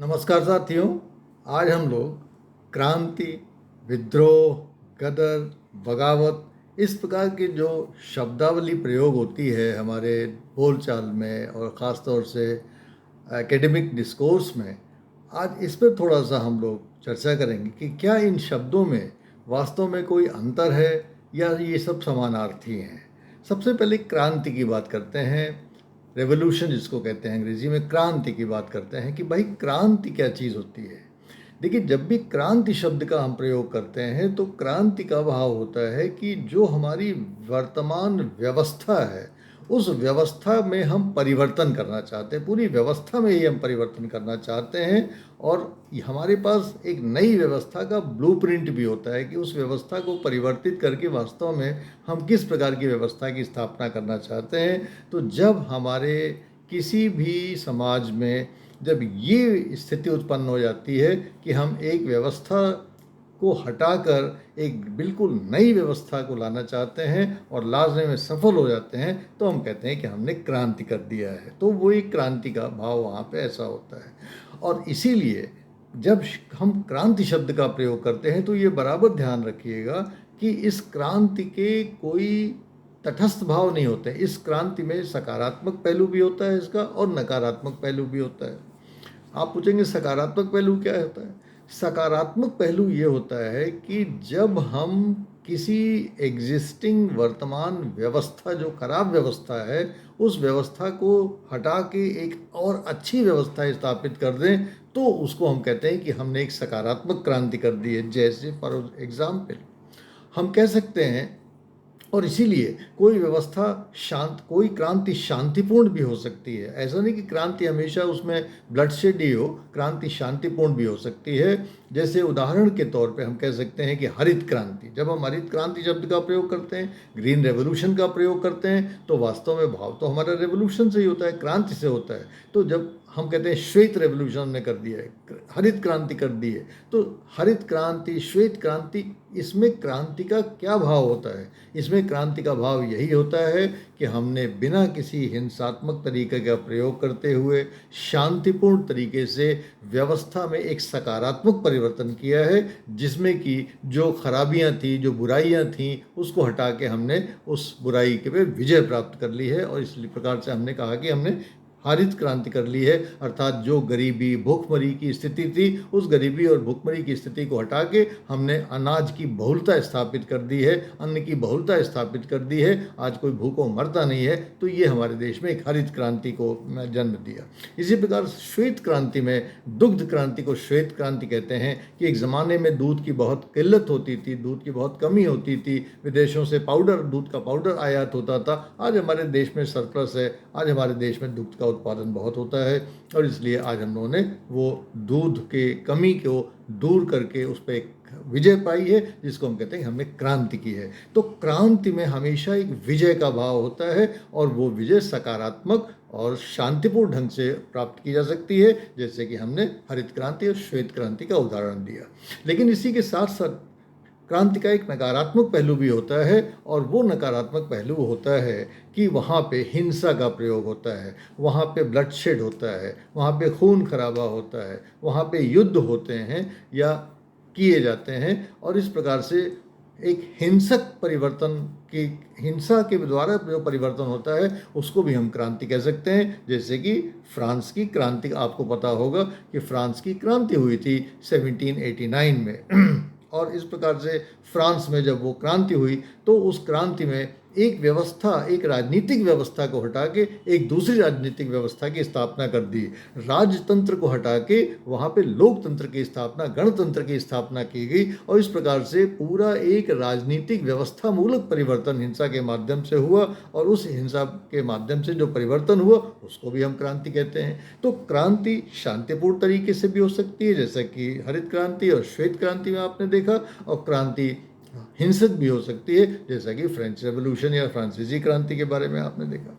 नमस्कार साथियों। आज हम लोग क्रांति, विद्रोह, गदर, बगावत इस प्रकार की जो शब्दावली प्रयोग होती है हमारे बोलचाल में और ख़ास तौर से एकेडमिक डिस्कोर्स में, आज इस पर थोड़ा सा हम लोग चर्चा करेंगे कि क्या इन शब्दों में वास्तव में कोई अंतर है या ये सब समानार्थी हैं। सबसे पहले क्रांति की बात करते हैं, रेवोल्यूशन जिसको कहते हैं अंग्रेजी में, क्रांति की बात करते हैं कि भाई क्रांति क्या चीज़ होती है। देखिए, जब भी क्रांति शब्द का हम प्रयोग करते हैं तो क्रांति का भाव होता है कि जो हमारी वर्तमान व्यवस्था है उस व्यवस्था में हम परिवर्तन करना चाहते हैं, पूरी व्यवस्था में ही हम परिवर्तन करना चाहते हैं। और हमारे पास एक नई व्यवस्था का ब्लूप्रिंट भी होता है कि उस व्यवस्था को परिवर्तित करके वास्तव में हम किस प्रकार की व्यवस्था की स्थापना करना चाहते हैं। तो जब हमारे किसी भी समाज में जब ये स्थिति उत्पन्न हो जाती है कि हम एक व्यवस्था को हटाकर एक बिल्कुल नई व्यवस्था को लाना चाहते हैं और लाने में सफल हो जाते हैं, तो हम कहते हैं कि हमने क्रांति कर दिया है। तो वो एक क्रांति का भाव वहाँ पे ऐसा होता है। और इसीलिए जब हम क्रांति शब्द का प्रयोग करते हैं तो ये बराबर ध्यान रखिएगा कि इस क्रांति के कोई तटस्थ भाव नहीं होते। इस क्रांति में सकारात्मक पहलू भी होता है इसका और नकारात्मक पहलू भी होता है। आप पूछेंगे सकारात्मक पहलू क्या होता है? सकारात्मक पहलू ये होता है कि जब हम किसी एग्जिस्टिंग वर्तमान व्यवस्था, जो खराब व्यवस्था है, उस व्यवस्था को हटा के एक और अच्छी व्यवस्था स्थापित कर दें, तो उसको हम कहते हैं कि हमने एक सकारात्मक क्रांति कर दी है। जैसे फॉर एग्जाम्पल हम कह सकते हैं, और इसीलिए कोई व्यवस्था कोई क्रांति शांतिपूर्ण भी हो सकती है। ऐसा नहीं कि क्रांति हमेशा उसमें ब्लडशेड ही हो, क्रांति शांतिपूर्ण भी हो सकती है। जैसे उदाहरण के तौर पे हम कह सकते हैं कि हरित क्रांति, जब हम हरित क्रांति शब्द का प्रयोग करते हैं, ग्रीन रेवोल्यूशन का प्रयोग करते हैं, तो वास्तव में भाव तो हमारा रेवोल्यूशन से ही होता है, क्रांति से होता है। तो जब हम कहते हैं श्वेत रेवोल्यूशन ने कर दिया है, हरित क्रांति कर दी है, तो हरित क्रांति, श्वेत क्रांति, इसमें क्रांति का क्या भाव होता है? इसमें क्रांति का भाव यही होता है कि हमने बिना किसी हिंसात्मक तरीके का प्रयोग करते हुए शांतिपूर्ण तरीके से व्यवस्था में एक सकारात्मक परिवर्तन किया है, जिसमें कि जो खराबियां थी, जो बुराइयां थीं, उसको हटा के हमने उस बुराई के पे विजय प्राप्त कर ली है। और इस प्रकार से हमने कहा कि हमने हरित क्रांति कर ली है। अर्थात जो गरीबी, भूखमरी की स्थिति थी, उस गरीबी और भूखमरी की स्थिति को हटा के हमने अनाज की बहुलता स्थापित कर दी है, अन्न की बहुलता स्थापित कर दी है। आज कोई भूखों मरता नहीं है। तो ये हमारे देश में एक हरित क्रांति को जन्म दिया। इसी प्रकार श्वेत क्रांति में, दुग्ध क्रांति को श्वेत क्रांति कहते हैं कि एक ज़माने में दूध की बहुत किल्लत होती थी, दूध की बहुत कमी होती थी, विदेशों से पाउडर, दूध का पाउडर आयात होता था। आज हमारे देश में सरप्लस है, आज हमारे देश में दूध का उत्पादन बहुत होता है। और इसलिए आज हम लोगों ने वो दूध के कमी को दूर करके उस पर एक विजय पाई है, जिसको हम कहते हैं हमने क्रांति की है। तो क्रांति में हमेशा एक विजय का भाव होता है और वो विजय सकारात्मक और शांतिपूर्ण ढंग से प्राप्त की जा सकती है, जैसे कि हमने हरित क्रांति और श्वेत क्रांति का उदाहरण दिया। लेकिन इसी के साथ साथ क्रांति का एक नकारात्मक पहलू भी होता है, और वो नकारात्मक पहलू होता है कि वहाँ पे हिंसा का प्रयोग होता है, वहाँ पे ब्लडशेड होता है, वहाँ पे खून खराबा होता है, वहाँ पे युद्ध होते हैं या किए जाते हैं। और इस प्रकार से एक हिंसक परिवर्तन की, हिंसा के द्वारा जो परिवर्तन होता है, उसको भी हम क्रांति कह सकते हैं। जैसे कि फ्रांस की क्रांति, आपको पता होगा कि फ्रांस की क्रांति हुई थी 1789 में। और इस प्रकार से फ्रांस में जब वो क्रांति हुई तो उस क्रांति में एक व्यवस्था, एक राजनीतिक व्यवस्था को हटा के एक दूसरी राजनीतिक व्यवस्था की स्थापना कर दी। राजतंत्र को हटा के वहाँ पे लोकतंत्र की स्थापना, गणतंत्र की स्थापना की गई। और इस प्रकार से पूरा एक राजनीतिक व्यवस्था मूलक परिवर्तन हिंसा के माध्यम से हुआ, और उस हिंसा के माध्यम से जो परिवर्तन हुआ उसको भी हम क्रांति कहते हैं। तो क्रांति शांतिपूर्ण तरीके से भी हो सकती है, जैसा कि हरित क्रांति और श्वेत क्रांति में आपने देखा, और क्रांति हिंसक भी हो सकती है, जैसा कि फ्रेंच रेवोल्यूशन या फ्रांसीसी क्रांति के बारे में आपने देखा।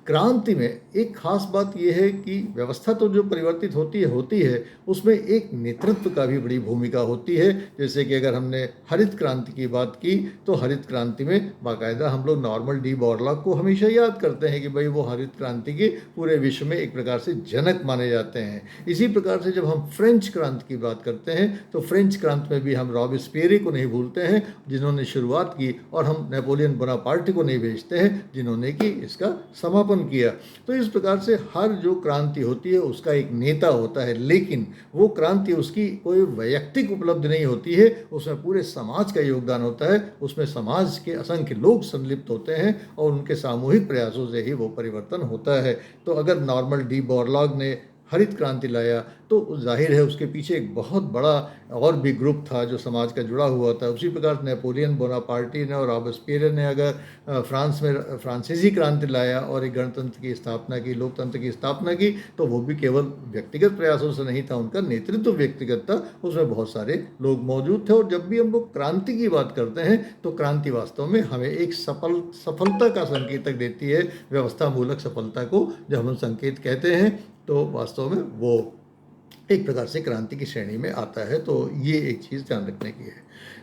क्रांति में एक खास बात यह है कि व्यवस्था तो जो परिवर्तित होती है उसमें एक नेतृत्व का भी बड़ी भूमिका होती है। जैसे कि अगर हमने हरित क्रांति की बात की तो हरित क्रांति में बाकायदा हम लोग नॉर्मन डी बोरलॉग को हमेशा याद करते हैं कि भाई वो हरित क्रांति के पूरे विश्व में एक प्रकार से जनक माने जाते हैं। इसी प्रकार से जब हम फ्रेंच क्रांति की बात करते हैं तो फ्रेंच क्रांति में भी हम रॉबेस्पियर को नहीं भूलते हैं जिन्होंने शुरुआत की, और हम नेपोलियन बोनापार्ट को नहीं भेजते हैं जिन्होंने कि इसका समापन किया। तो इस प्रकार से हर जो क्रांति होती है उसका एक नेता होता है, लेकिन वो क्रांति उसकी कोई वैयक्तिक उपलब्धि नहीं होती है, उसमें पूरे समाज का योगदान होता है, उसमें समाज के असंख्य लोग संलिप्त होते हैं और उनके सामूहिक प्रयासों से ही वो परिवर्तन होता है। तो अगर नॉर्मन डी बोरलॉग ने हरित क्रांति लाया तो जाहिर है उसके पीछे एक बहुत बड़ा और भी ग्रुप था जो समाज का जुड़ा हुआ था। उसी प्रकार नेपोलियन बोनापार्टी ने और रॉबेस्पियर ने अगर फ्रांस में फ्रांसीसी क्रांति लाया और एक गणतंत्र की स्थापना की, लोकतंत्र की स्थापना की, तो वो भी केवल व्यक्तिगत प्रयासों से नहीं था, उनका नेतृत्व व्यक्तिगत था, उसमें बहुत सारे लोग मौजूद थे। और जब भी हम लोग क्रांति की बात करते हैं तो क्रांति वास्तव में हमें एक सफलता का संकेतक देती है। व्यवस्था मूलक सफलता को जब हम संकेत कहते हैं तो वास्तव में वो एक प्रकार से क्रांति की श्रेणी में आता है। तो ये एक चीज़ ध्यान रखने की है।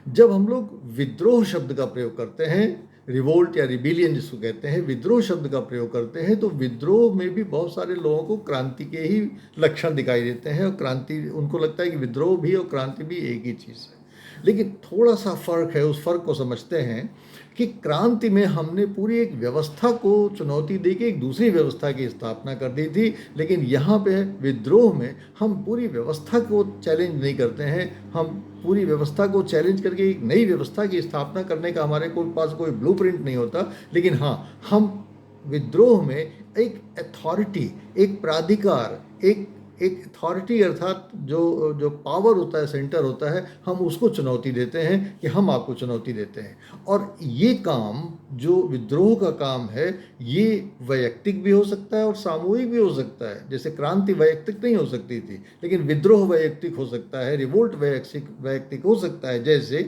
जब हम लोग विद्रोह शब्द का प्रयोग करते हैं, रिवोल्ट या रिबिलियन जिसको कहते हैं, विद्रोह शब्द का प्रयोग करते हैं, तो विद्रोह में भी बहुत सारे लोगों को क्रांति के ही लक्षण दिखाई देते हैं और क्रांति, उनको लगता है कि विद्रोह भी और क्रांति भी एक ही चीज़ है। लेकिन थोड़ा सा फर्क है, उस फर्क को समझते हैं कि क्रांति में हमने पूरी एक व्यवस्था को चुनौती दे के एक दूसरी व्यवस्था की स्थापना कर दी थी, लेकिन यहाँ पे विद्रोह में हम पूरी व्यवस्था को चैलेंज नहीं करते हैं, हम पूरी व्यवस्था को चैलेंज करके एक नई व्यवस्था की स्थापना करने का हमारे पास कोई ब्लूप्रिंट नहीं होता। लेकिन हाँ, हम विद्रोह में एक अथॉरिटी, एक प्राधिकार, एक अथॉरिटी अर्थात जो जो पावर होता है, सेंटर होता है, हम उसको चुनौती देते हैं कि हम आपको चुनौती देते हैं। और ये काम जो विद्रोह का काम है ये वैयक्तिक भी हो सकता है और सामूहिक भी हो सकता है। जैसे क्रांति वैयक्तिक नहीं हो सकती थी, लेकिन विद्रोह वैयक्तिक हो सकता है, रिवोल्ट वैयक्तिक हो सकता है। जैसे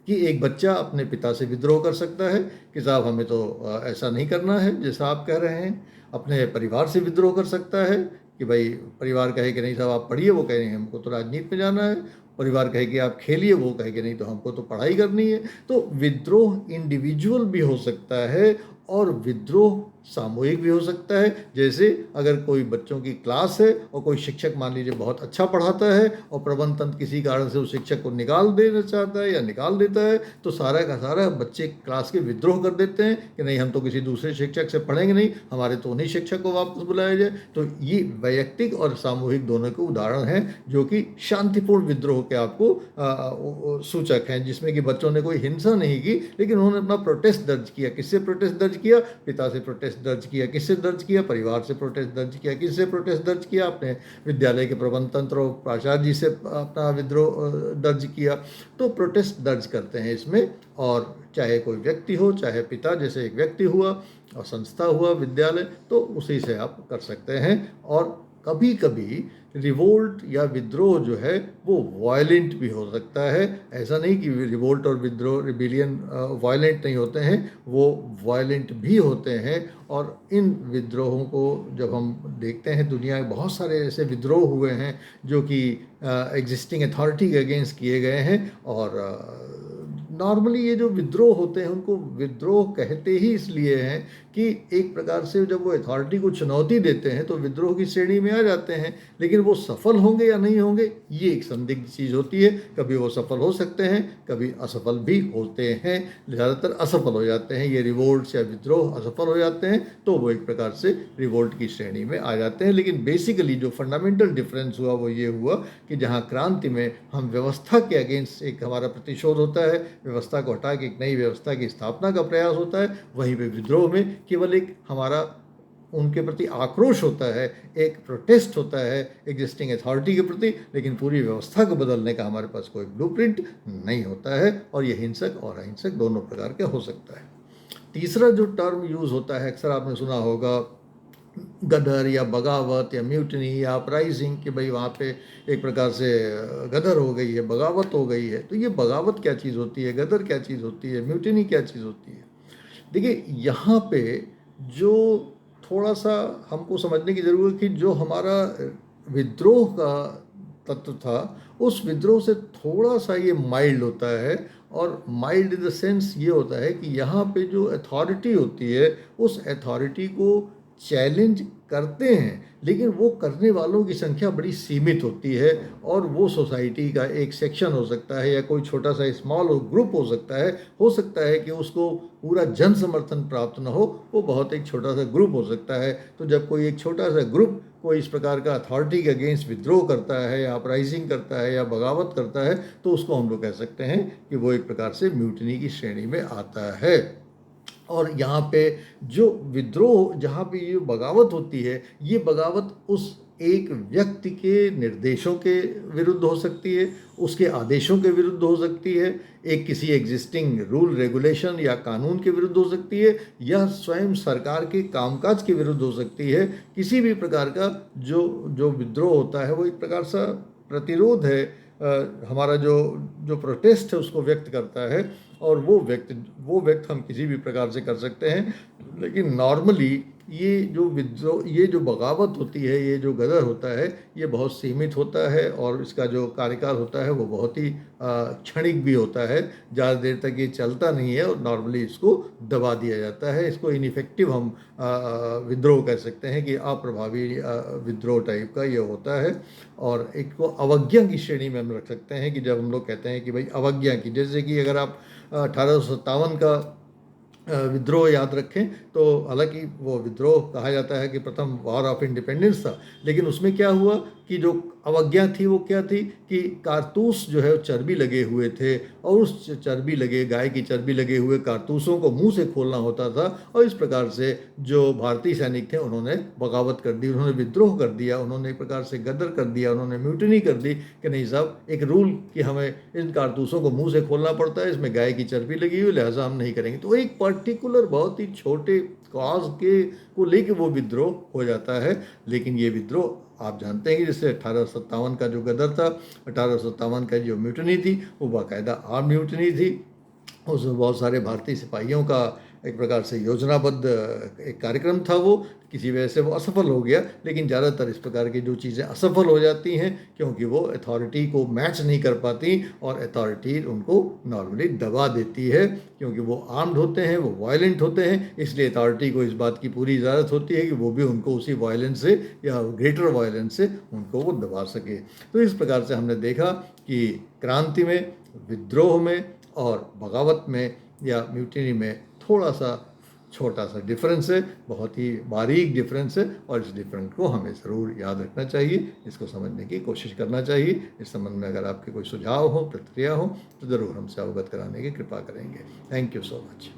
कि एक बच्चा अपने पिता से विद्रोह कर सकता है कि साहब हमें तो ऐसा नहीं करना है जैसा आप कह रहे हैं। अपने परिवार से विद्रोह कर सकता है कि भाई परिवार कहे कि नहीं साहब आप पढ़िए, वो कहे हमको तो राजनीति में जाना है। परिवार कहे कि आप खेलिए, वो कहे कि नहीं तो हमको तो पढ़ाई करनी है। तो विद्रोह इंडिविजुअल भी हो सकता है और विद्रोह सामूहिक भी हो सकता है। जैसे अगर कोई बच्चों की क्लास है और कोई शिक्षक मान लीजिए बहुत अच्छा पढ़ाता है और प्रबंधन तंत्र किसी कारण से उस शिक्षक को निकाल देना चाहता है या निकाल देता है, तो सारा का सारा बच्चे क्लास के विद्रोह कर देते हैं कि नहीं हम तो किसी दूसरे शिक्षक से पढ़ेंगे नहीं, हमारे तो उन्हीं शिक्षक को वापस बुलाया जाए। तो ये वैयक्तिक और सामूहिक दोनों के उदाहरण हैं जो कि शांतिपूर्ण विद्रोह के आपको सूचक हैं, जिसमें कि बच्चों ने कोई हिंसा नहीं की, लेकिन उन्होंने अपना प्रोटेस्ट दर्ज किया। किससे प्रोटेस्ट दर्ज किया? पिता से प्रोटेस्ट दर्ज किया। किससे दर्ज किया? परिवार से प्रोटेस्ट दर्ज किया। किससे प्रोटेस्ट दर्ज किया? अपने विद्यालय के प्रबंध तंत्र और प्राचार्य जी से अपना विद्रोह दर्ज किया। तो प्रोटेस्ट दर्ज करते हैं इसमें, और चाहे कोई व्यक्ति हो, चाहे पिता जैसे एक व्यक्ति हुआ और संस्था हुआ विद्यालय, तो उसी से आप कर सकते हैं। और कभी कभी रिवोल्ट या विद्रोह जो है वो वायलेंट भी हो सकता है। ऐसा नहीं कि रिवोल्ट और विद्रोह, रिबिलियन वायलेंट नहीं होते हैं, वो वायलेंट भी होते हैं। और इन विद्रोहों को जब हम देखते हैं, दुनिया में बहुत सारे ऐसे विद्रोह हुए हैं जो कि एग्जिस्टिंग अथॉरिटी के अगेंस्ट किए गए हैं। और नॉर्मली ये जो विद्रोह होते हैं उनको विद्रोह कहते ही इसलिए हैं कि एक प्रकार से जब वो अथॉरिटी को चुनौती देते हैं तो विद्रोह की श्रेणी में आ जाते हैं। लेकिन वो सफल होंगे या नहीं होंगे ये एक संदिग्ध चीज़ होती है। कभी वो सफल हो सकते हैं, कभी असफल भी होते हैं। ज़्यादातर असफल हो जाते हैं। ये रिवोल्ट या विद्रोह असफल हो जाते हैं तो वो एक प्रकार से रिवोल्ट की श्रेणी में आ जाते हैं। लेकिन बेसिकली जो फंडामेंटल डिफरेंस हुआ वो ये हुआ कि जहाँ क्रांति में हम व्यवस्था के अगेंस्ट एक हमारा प्रतिशोध होता है, व्यवस्था को हटा के एक नई व्यवस्था की स्थापना का प्रयास होता है, वहीं पे विद्रोह में केवल एक हमारा उनके प्रति आक्रोश होता है, एक प्रोटेस्ट होता है एग्जिस्टिंग अथॉरिटी के प्रति, लेकिन पूरी व्यवस्था को बदलने का हमारे पास कोई ब्लूप्रिंट नहीं होता है। और ये हिंसक और अहिंसक दोनों प्रकार के हो सकता है। तीसरा जो टर्म यूज़ होता है, अक्सर आपने सुना होगा गदर या बगावत या म्यूटनी या अपराइजिंग, कि भाई वहाँ पे एक प्रकार से गदर हो गई है, बगावत हो गई है। तो ये बगावत क्या चीज़ होती है, गदर क्या चीज़ होती है, म्यूटनी क्या चीज़ होती है? देखिए यहाँ पे जो थोड़ा सा हमको समझने की ज़रूरत है कि जो हमारा विद्रोह का तत्व था, उस विद्रोह से थोड़ा सा ये माइल्ड होता है। और माइल्ड इन द सेंस ये होता है कि यहाँ पे जो अथॉरिटी होती है, उस अथॉरिटी को चैलेंज करते हैं, लेकिन वो करने वालों की संख्या बड़ी सीमित होती है। और वो सोसाइटी का एक सेक्शन हो सकता है, या कोई छोटा सा स्मॉल ग्रुप हो सकता है कि उसको पूरा जन समर्थन प्राप्त न हो, वो बहुत एक छोटा सा ग्रुप हो सकता है। तो जब कोई एक छोटा सा ग्रुप कोई इस प्रकार का अथॉरिटी के अगेंस्ट विद्रोह करता है, या अपराइजिंग करता है, या बगावत करता है, तो उसको हम लोग कह सकते हैं कि वो एक प्रकार से म्यूटनी की श्रेणी में आता है। और यहाँ पे जो विद्रोह, जहाँ पे ये बगावत होती है, ये बगावत उस एक व्यक्ति के निर्देशों के विरुद्ध हो सकती है, उसके आदेशों के विरुद्ध हो सकती है, एक किसी एग्जिस्टिंग रूल रेगुलेशन या कानून के विरुद्ध हो सकती है, या स्वयं सरकार के कामकाज के विरुद्ध हो सकती है। किसी भी प्रकार का जो जो विद्रोह होता है, वो एक प्रकार सा प्रतिरोध है, हमारा जो जो प्रोटेस्ट है उसको व्यक्त करता है। और वो व्यक्त हम किसी भी प्रकार से कर सकते हैं। लेकिन नॉर्मली ये जो बगावत होती है, ये जो गदर होता है, ये बहुत सीमित होता है, और इसका जो कार्यकाल होता है वो बहुत ही क्षणिक भी होता है। ज़्यादा देर तक ये चलता नहीं है, और नॉर्मली इसको दबा दिया जाता है। इसको इनइफेक्टिव हम विद्रोह कह सकते हैं, कि अप्रभावी विद्रोह टाइप का ये होता है। और एक को अवज्ञा की श्रेणी में हम रख सकते हैं, कि जब हम लोग कहते हैं कि भाई अवज्ञा की, जैसे कि अगर आप 1857 का विद्रोह याद रखें, तो हालांकि वो विद्रोह कहा जाता है कि प्रथम वॉर ऑफ इंडिपेंडेंस था, लेकिन उसमें क्या हुआ कि जो अवज्ञा थी वो क्या थी कि कारतूस जो है वो चर्बी लगे हुए थे, और उस गाय की चर्बी लगे हुए कारतूसों को मुंह से खोलना होता था। और इस प्रकार से जो भारतीय सैनिक थे उन्होंने बगावत कर दी, उन्होंने विद्रोह कर दिया, उन्होंने एक प्रकार से गदर कर दिया, उन्होंने म्यूटनी कर दी कि नहीं साहब, एक रूल कि हमें इन कारतूसों को मुंह से खोलना पड़ता है, इसमें गाय की चर्बी लगी हुई, लिहाजा हम नहीं करेंगे। तो एक पर्टिकुलर बहुत ही छोटे कॉज के को लेके वो विद्रोह हो जाता है। लेकिन ये विद्रोह आप जानते हैं कि जैसे 1857 का जो गदर था, 1857 का जो म्यूटनी थी, वो बाकायदा आर्म म्यूटनी थी। उसमें बहुत सारे भारतीय सिपाहियों का एक प्रकार से योजनाबद्ध एक कार्यक्रम था। वो किसी वजह से वो असफल हो गया, लेकिन ज़्यादातर इस प्रकार की जो चीज़ें असफल हो जाती हैं, क्योंकि वो अथॉरिटी को मैच नहीं कर पाती, और अथॉरिटी उनको नॉर्मली दबा देती है, क्योंकि वो आर्म्ड होते हैं, वो वायलेंट होते हैं। इसलिए अथॉरिटी को इस बात की पूरी इजाज़त होती है कि वो भी उनको उसी वायलेंस से या ग्रेटर वायलेंस से उनको वो दबा सके। तो इस प्रकार से हमने देखा कि क्रांति में, विद्रोह में और बगावत में या म्यूटिनी में थोड़ा सा छोटा सा डिफरेंस है, बहुत ही बारीक डिफरेंस है, और इस डिफरेंस को हमें ज़रूर याद रखना चाहिए, इसको समझने की कोशिश करना चाहिए। इस संबंध में अगर आपके कोई सुझाव हो, प्रतिक्रिया हो, तो ज़रूर हमसे अवगत कराने की कृपा करेंगे। Thank you so much.